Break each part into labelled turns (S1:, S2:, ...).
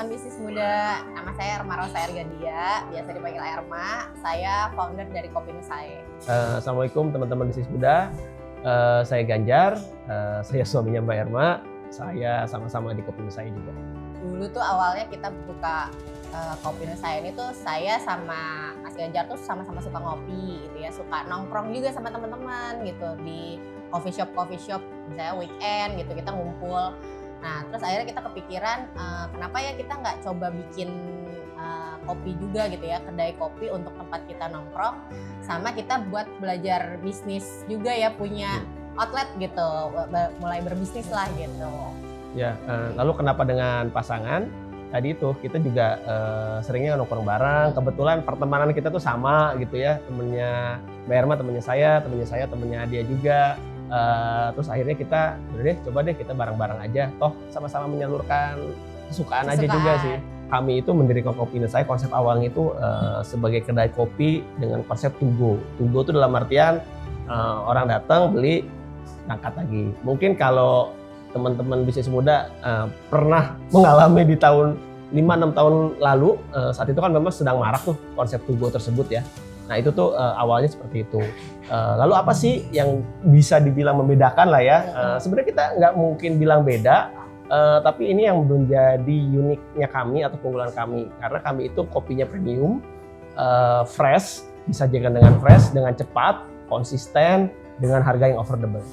S1: teman-teman bisnis muda. Nama saya Erma Rosa Ergandia, biasa dipanggil Erma. Saya founder dari Kopi Nusae.
S2: Assalamualaikum teman-teman bisnis muda. Saya Ganjar, saya suaminya Mbak Erma. Saya sama-sama di Kopi Nusae juga.
S1: Dulu tuh awalnya kita buka Kopi Nusae ini tuh saya sama Mas Ganjar tuh sama-sama suka ngopi gitu ya, suka nongkrong juga sama teman-teman gitu di coffee shop, misalnya weekend gitu kita ngumpul. Nah terus akhirnya kita kepikiran kenapa ya kita nggak coba bikin kopi juga gitu ya, kedai kopi untuk tempat kita nongkrong, sama kita buat belajar bisnis juga ya, punya outlet gitu, mulai berbisnis lah gitu.
S2: Ya, lalu kenapa dengan pasangan? Tadi itu kita juga seringnya nongkrong bareng. Kebetulan pertemanan kita tuh sama gitu ya, temennya Mbak Erma, temennya saya, temennya dia juga. Terus akhirnya kita udah deh, coba deh kita bareng-bareng aja. Toh sama-sama menyalurkan kesukaan aja juga sih. Kami itu mendirikan Kopi Nusae, konsep awalnya itu sebagai kedai kopi dengan konsep to go. To go itu dalam artian orang datang beli, berangkat lagi. Mungkin kalau teman-teman bisnis muda pernah mengalami di tahun 5-6 tahun lalu, saat itu kan memang sedang marak tuh konsep to go tersebut ya. Nah itu tuh awalnya seperti itu. Lalu apa sih yang bisa dibilang membedakan lah ya? Sebenarnya kita nggak mungkin bilang beda, tapi ini yang menjadi uniknya kami atau keunggulan kami. Karena kami itu kopinya premium, fresh, disajikan dengan fresh, dengan cepat, konsisten, dengan harga yang affordable.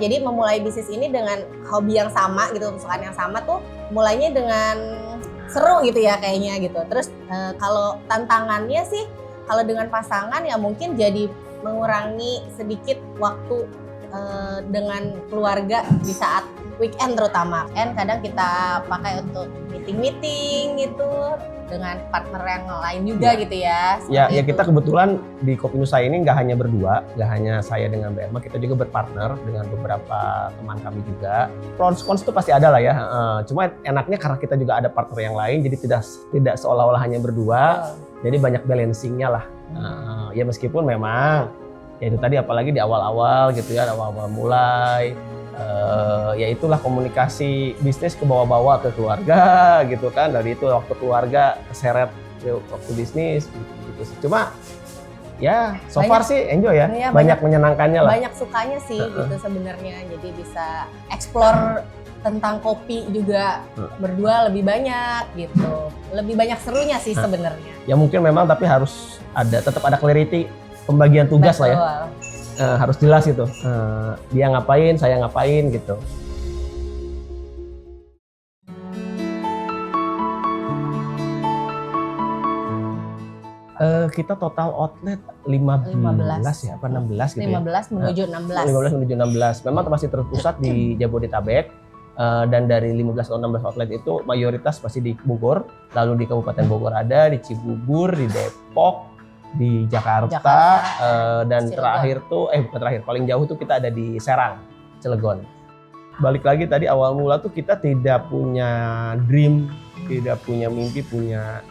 S1: Jadi memulai bisnis ini dengan hobi yang sama gitu, kesukaan yang sama tuh mulainya dengan seru gitu ya kayaknya gitu. Terus kalau tantangannya sih, kalau dengan pasangan ya mungkin jadi mengurangi sedikit waktu dengan keluarga di saat weekend terutama. Kan kadang kita pakai untuk meeting gitu dengan partner yang lain juga gitu ya.
S2: Ya kita kebetulan di Kopi Nusae ini nggak hanya berdua, nggak hanya saya dengan Mbak Erma, kita juga berpartner dengan beberapa teman kami juga. Pros cons itu pasti ada lah ya. Cuma enaknya karena kita juga ada partner yang lain, jadi tidak seolah-olah hanya berdua. Jadi banyak balancingnya lah. Ya meskipun memang ya itu tadi apalagi di awal-awal gitu ya, awal-awal mulai. Ya itulah komunikasi bisnis ke bawah-bawah ke keluarga gitu kan, dari itu waktu keluarga keseret waktu bisnis gitu. Cuma ya so far sih enjoy ya, banyak menyenangkannya lah.
S1: Banyak sukanya sih gitu sebenarnya, jadi bisa explore tentang kopi juga berdua lebih banyak gitu, lebih banyak serunya sih sebenarnya.
S2: Ya mungkin memang tapi harus tetap ada clarity pembagian tugas. Betul. Lah ya. Harus jelas gitu, dia ngapain, saya ngapain gitu. Kita total outlet 15 ya, apa 16 gitu
S1: 15 menuju 16.
S2: 15 menuju 16. Memang masih terpusat di Jabodetabek, dan dari 15 atau 16 outlet itu mayoritas masih di Bogor, lalu di Kabupaten Bogor ada, di Cibubur, di Depok, di Jakarta. Dan Cilegon. Terakhir tuh bukan terakhir, paling jauh tuh kita ada di Serang, Cilegon. Balik lagi tadi awal mula tuh kita tidak punya dream, tidak punya mimpi, punya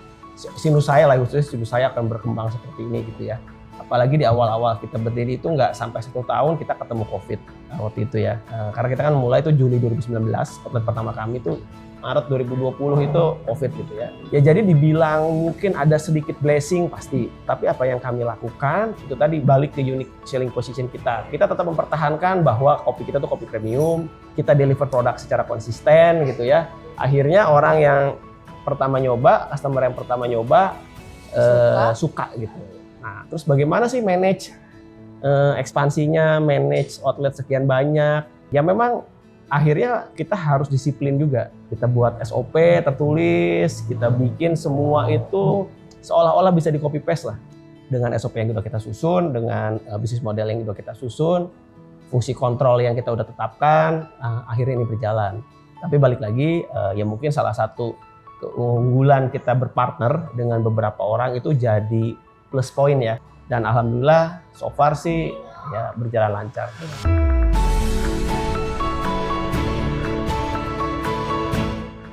S2: Nusae lah, khususnya Nusae akan berkembang seperti ini gitu ya. Apalagi di awal-awal kita berdiri itu nggak sampai 1 tahun kita ketemu COVID waktu itu ya. Karena kita kan mulai itu Juli 2019, outlet pertama kami tuh Maret 2020 itu COVID gitu ya. Ya jadi dibilang mungkin ada sedikit blessing pasti, tapi apa yang kami lakukan itu tadi balik ke unique selling position kita. Kita tetap mempertahankan bahwa kopi kita tuh kopi premium, kita deliver produk secara konsisten gitu ya. Akhirnya orang yang pertama nyoba, customer yang pertama nyoba suka gitu. Nah, terus bagaimana sih manage ekspansinya, manage outlet sekian banyak? Ya memang akhirnya kita harus disiplin juga. Kita buat SOP tertulis, kita bikin semua itu seolah-olah bisa di copy paste lah. Dengan SOP yang sudah kita susun, dengan bisnis model yang sudah kita susun, fungsi kontrol yang kita udah tetapkan, akhirnya ini berjalan. Tapi balik lagi, ya mungkin salah satu keunggulan kita berpartner dengan beberapa orang itu jadi plus point ya. Dan alhamdulillah so far sih ya berjalan lancar.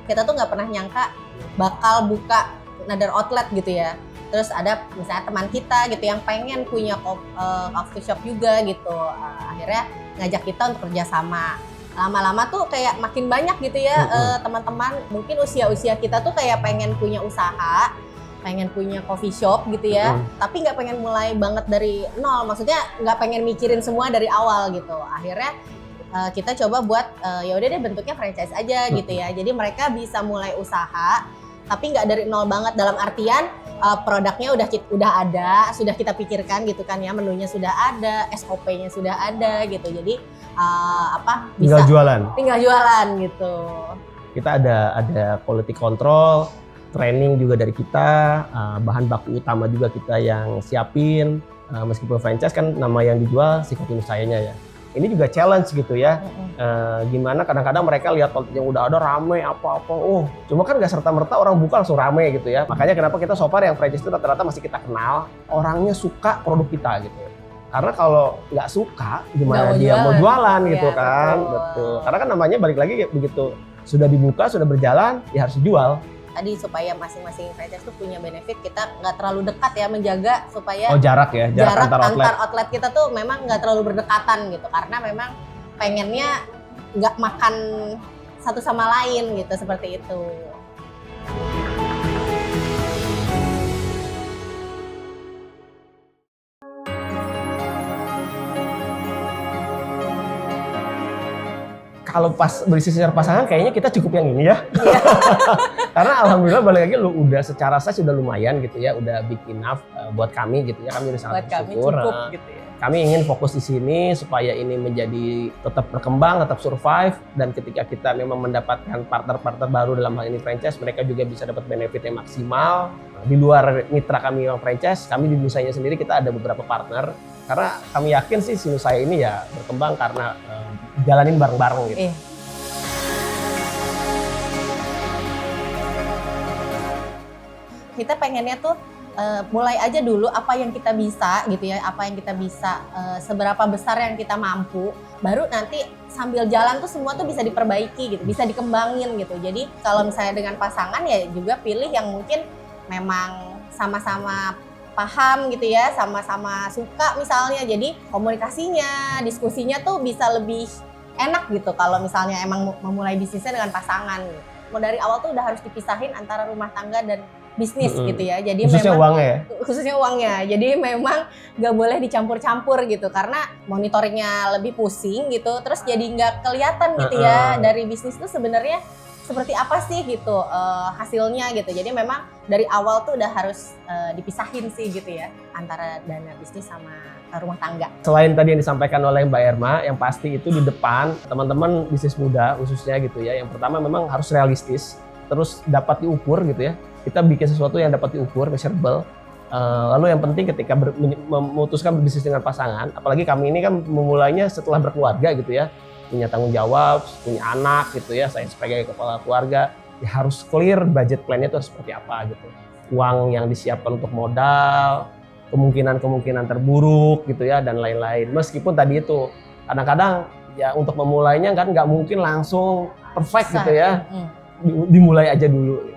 S1: Kita tuh nggak pernah nyangka bakal buka another outlet gitu ya. Terus ada misalnya teman kita gitu yang pengen punya coffee shop juga gitu. Akhirnya ngajak kita untuk kerjasama. Lama-lama tuh kayak makin banyak gitu ya teman-teman. Mungkin usia-usia kita tuh kayak pengen punya usaha, pengen punya coffee shop gitu ya. Tapi nggak pengen mulai banget dari nol. Maksudnya nggak pengen mikirin semua dari awal gitu. Akhirnya kita coba buat ya udah deh bentuknya franchise aja gitu ya. Jadi mereka bisa mulai usaha, tapi nggak dari nol banget dalam artian produknya udah ada, sudah kita pikirkan gitu kan ya, menunya sudah ada, SOP-nya sudah ada gitu. Jadi bisa tinggal jualan gitu.
S2: Kita ada quality control, training juga dari kita, bahan baku utama juga kita yang siapin. Meskipun franchise kan nama yang dijual si Kopi Nusayanya ya. Ini juga challenge gitu ya. Gimana kadang-kadang mereka lihat yang udah ada rame apa-apa. Cuma kan nggak serta-merta orang buka langsung rame gitu ya. Makanya kenapa kita so far yang franchise itu rata-rata masih kita kenal, orangnya suka produk kita gitu. Karena kalau nggak suka, gimana dia mau jualan gitu kan. Betul. Karena kan namanya balik lagi begitu sudah dibuka, sudah berjalan, ya harus dijual.
S1: Tadi supaya masing-masing franchise tuh punya benefit, kita nggak terlalu dekat ya, menjaga supaya
S2: jarak
S1: antar outlet kita tuh memang nggak terlalu berdekatan gitu, karena memang pengennya nggak makan satu sama lain gitu, seperti itu.
S2: Kalau pas berbisnis secara pasangan kayaknya kita cukup yang ini ya. Karena alhamdulillah balik lagi udah secara size sudah lumayan gitu ya, udah big enough buat kami gitu ya. Kami udah sangat bersyukur.
S1: Gitu ya.
S2: Kami ingin fokus di sini supaya ini menjadi tetap berkembang, tetap survive, dan ketika kita memang mendapatkan partner-partner baru dalam hal ini franchise, mereka juga bisa dapat benefit yang maksimal. Di luar mitra kami yang franchise, kami di Nusayanya sendiri kita ada beberapa partner. Karena kami yakin sih si Nusaya ini ya berkembang karena jalanin bareng-bareng gitu.
S1: Kita pengennya tuh mulai aja dulu apa yang kita bisa gitu ya, apa yang kita bisa, seberapa besar yang kita mampu, baru nanti sambil jalan tuh semua tuh bisa diperbaiki gitu, bisa dikembangin gitu. Jadi kalau misalnya dengan pasangan ya juga pilih yang mungkin memang sama-sama paham gitu ya, sama-sama suka misalnya, jadi komunikasinya, diskusinya tuh bisa lebih enak gitu kalau misalnya emang memulai bisnisnya dengan pasangan. Mau dari awal tuh udah harus dipisahin antara rumah tangga dan bisnis gitu ya. Jadi
S2: khususnya
S1: memang
S2: uangnya ya?
S1: Khususnya uangnya. Jadi memang gak boleh dicampur-campur gitu, karena monitoringnya lebih pusing gitu, terus jadi nggak kelihatan gitu ya dari bisnis tuh sebenarnya seperti apa sih gitu hasilnya gitu. Jadi memang dari awal tuh udah harus dipisahin sih gitu ya, antara dana bisnis sama rumah tangga.
S2: Selain tadi yang disampaikan oleh Mbak Erma, yang pasti itu di depan teman-teman bisnis muda khususnya gitu ya. Yang pertama memang harus realistis, terus dapat diukur gitu ya. Kita bikin sesuatu yang dapat diukur, measurable. Lalu yang penting ketika memutuskan berbisnis dengan pasangan, apalagi kami ini kan memulainya setelah berkeluarga gitu ya, punya tanggung jawab, punya anak gitu ya, saya sebagai kepala keluarga ya harus clear budget plan-nya itu seperti apa gitu. Uang yang disiapkan untuk modal, kemungkinan terburuk gitu ya, dan lain-lain. Meskipun tadi itu kadang-kadang ya untuk memulainya kan nggak mungkin langsung perfect gitu ya, dimulai aja dulu.